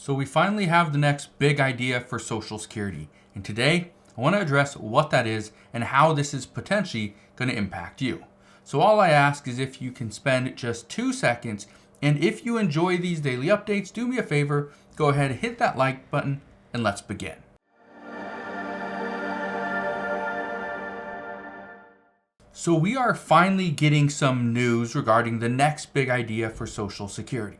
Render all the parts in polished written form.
So we finally have the next big idea for Social Security. And today, I want to address what that is and how this is potentially going to impact you. So all I ask is if you can spend just 2 seconds, and if you enjoy these daily updates, do me a favor, go ahead and hit that like button, and let's begin. So we are finally getting some news regarding the next big idea for Social Security.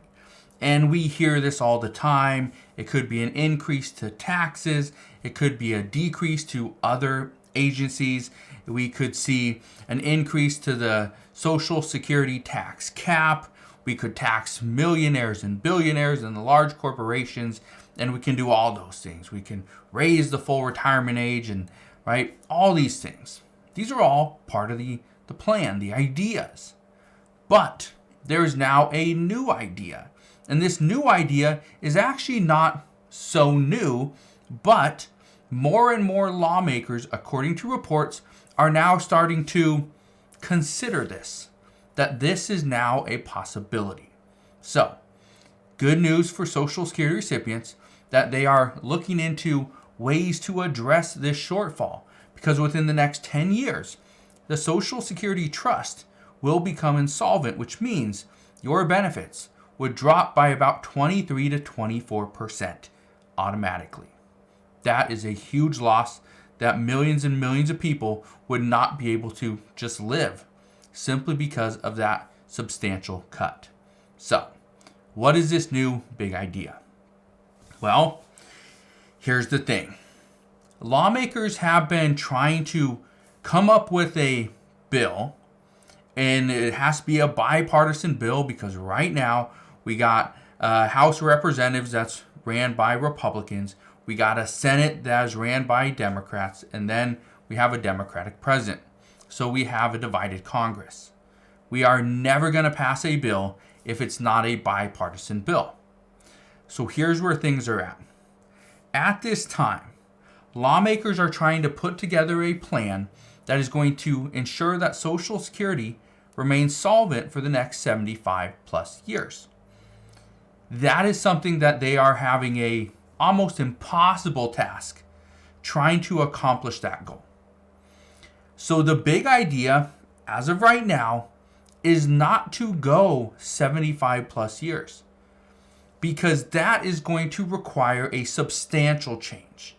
And we hear this all the time. It could be an increase to taxes. It could be a decrease to other agencies. We could see an increase to the Social Security tax cap. We could tax millionaires and billionaires and the large corporations. And we can do all those things. We can raise the full retirement age and all these things. These are all part of the plan, the ideas. But there is now a new idea. And this new idea is actually not so new, but more and more lawmakers, according to reports, are now starting to consider this, that this is now a possibility. So, good news for Social Security recipients that they are looking into ways to address this shortfall, because within the next 10 years, the Social Security Trust will become insolvent, which means your benefits would drop by about 23 to 24% automatically. That is a huge loss that millions and millions of people would not be able to just live simply because of that substantial cut. So, what is this new big idea? Well, here's the thing. Lawmakers have been trying to come up with a bill, and it has to be a bipartisan bill because right now we got a House of Representatives that's ran by Republicans. We got a Senate that is ran by Democrats, and then we have a Democratic president. So we have a divided Congress. We are never going to pass a bill if it's not a bipartisan bill. So here's where things are at. At this time, lawmakers are trying to put together a plan that is going to ensure that Social Security remains solvent for the next 75 plus years. That is something that they are having a almost impossible task trying to accomplish that goal. So the big idea as of right now is not to go 75 plus years, because that is going to require a substantial change.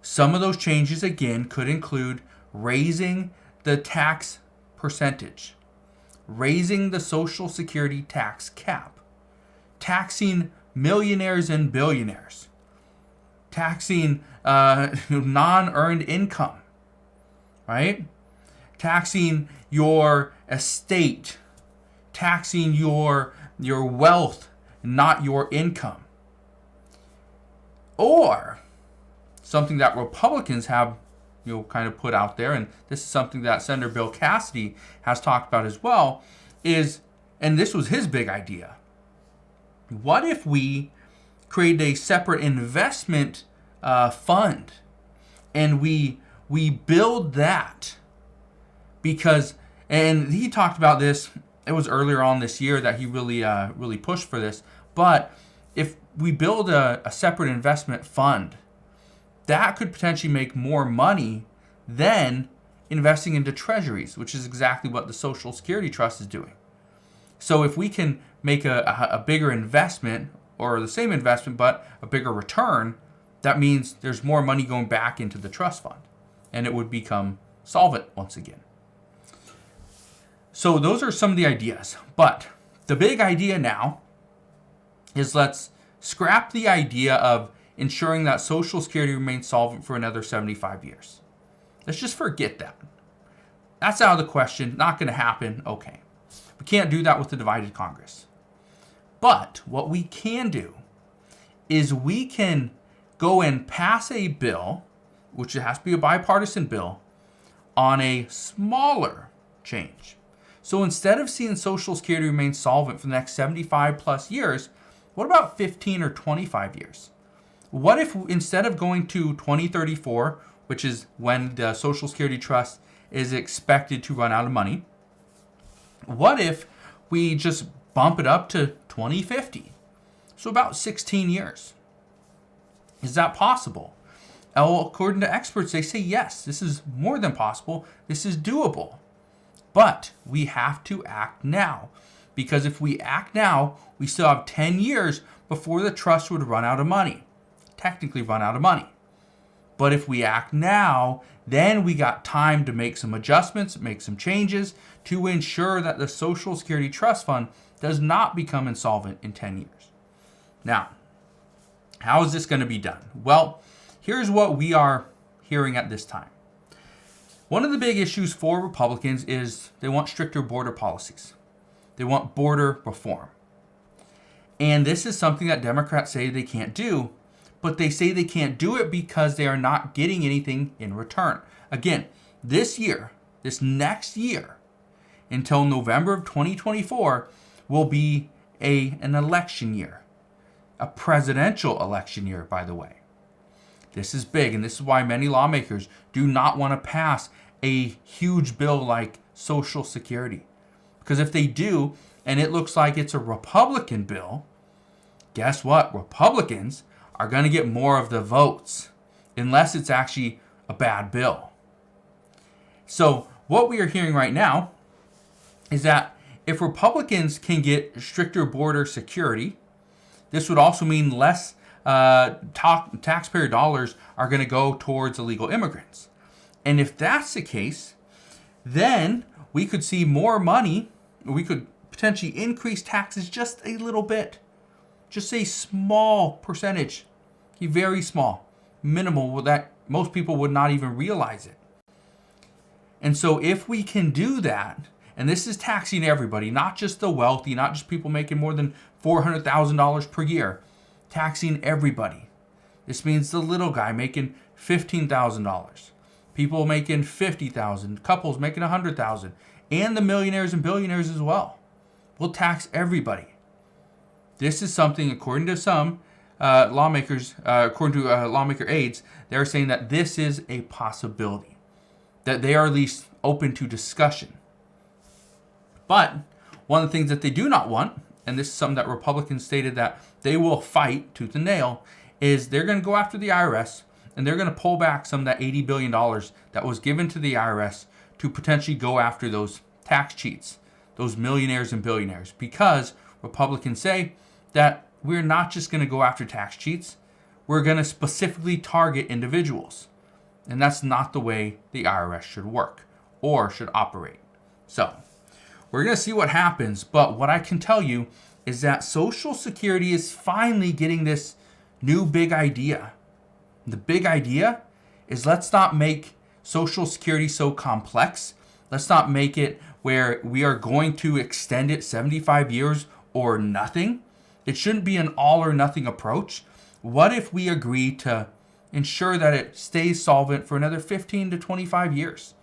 Some of those changes, again, could include raising the tax percentage, raising the Social Security tax cap, taxing millionaires and billionaires, taxing non-earned income, right? Taxing your estate, taxing your wealth, not your income. Or something that Republicans have kind of put out there, and this is something that Senator Bill Cassidy has talked about as well, is, and this was his big idea, what if we create a separate investment fund and we build that? Because, and he talked about this, it was earlier on this year that he really pushed for this, but if we build a separate investment fund, that could potentially make more money than investing into treasuries, which is exactly what the Social Security Trust is doing. So if we can make a bigger investment, or the same investment but a bigger return, that means there's more money going back into the trust fund, and it would become solvent once again. So those are some of the ideas. But the big idea now is, let's scrap the idea of ensuring that Social Security remains solvent for another 75 years. Let's just forget that. That's out of the question. Not going to happen. Okay. We can't do that with the divided Congress. But what we can do is we can go and pass a bill, which has to be a bipartisan bill, on a smaller change. So instead of seeing Social Security remain solvent for the next 75 plus years, what about 15 or 25 years? What if instead of going to 2034, which is when the Social Security Trust is expected to run out of money, what if we just bump it up to 2050? So about 16 years. Is that possible? Well, according to experts, they say yes, this is more than possible. This is doable. But we have to act now. Because if we act now, we still have 10 years before the trust would run out of money. Technically run out of money. But if we act now, then we got time to make some adjustments, make some changes to ensure that the Social Security Trust Fund does not become insolvent in 10 years. Now, how is this going to be done? Well, here's what we are hearing at this time. One of the big issues for Republicans is they want stricter border policies. They want border reform. And this is something that Democrats say they can't do, but they say they can't do it because they are not getting anything in return. Again, this next year, until November of 2024, will be an election year. A presidential election year, by the way. This is big, and this is why many lawmakers do not want to pass a huge bill like Social Security. Because if they do, and it looks like it's a Republican bill, guess what? Republicans are going to get more of the votes, unless it's actually a bad bill. So what we are hearing right now is that if Republicans can get stricter border security, this would also mean less taxpayer dollars are going to go towards illegal immigrants. And if that's the case, then we could see more money. We could potentially increase taxes just a little bit. Just a small percentage. Very small. Minimal, that most people would not even realize it. And so if we can do that, and this is taxing everybody, not just the wealthy, not just people making more than $400,000 per year, taxing everybody. This means the little guy making $15,000, people making $50,000, couples making $100,000, and the millionaires and billionaires as well. We'll tax everybody. This is something, according to some lawmakers, according to lawmaker aides, they're saying that this is a possibility, that they are at least open to discussion. But one of the things that they do not want, and this is something that Republicans stated that they will fight tooth and nail, is they're going to go after the IRS and they're going to pull back some of that $80 billion that was given to the IRS to potentially go after those tax cheats, those millionaires and billionaires, because Republicans say that we're not just going to go after tax cheats, we're going to specifically target individuals. And that's not the way the IRS should work or should operate. So we're going to see what happens, but what I can tell you is that Social Security is finally getting this new big idea. The big idea is, let's not make Social Security so complex. Let's not make it where we are going to extend it 75 years or nothing. It shouldn't be an all or nothing approach. What if we agree to ensure that it stays solvent for another 15 to 25 years?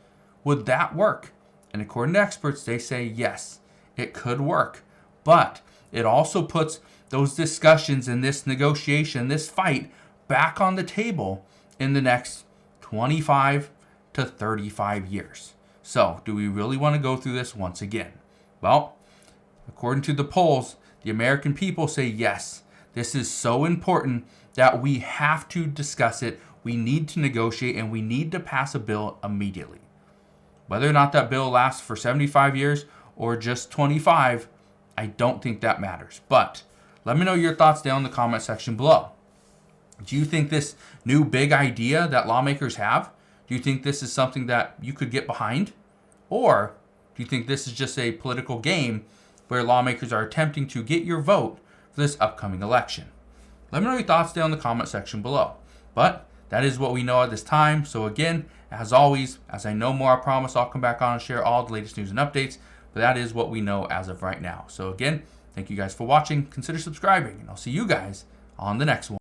Would that work? And according to experts, they say yes, it could work. But it also puts those discussions and this negotiation, this fight, back on the table in the next 25 to 35 years. So, do we really want to go through this once again? Well, according to the polls, the American people say yes. This is so important that we have to discuss it, we need to negotiate, and we need to pass a bill immediately. Whether or not that bill lasts for 75 years or just 25, I don't think that matters. But let me know your thoughts down in the comment section below. Do you think this new big idea that lawmakers have, do you think this is something that you could get behind? Or do you think this is just a political game where lawmakers are attempting to get your vote for this upcoming election? Let me know your thoughts down in the comment section below. But that is what we know at this time. So again, as always, as I know more, I promise I'll come back on and share all the latest news and updates. But that is what we know as of right now. So again, thank you guys for watching. Consider subscribing, and I'll see you guys on the next one.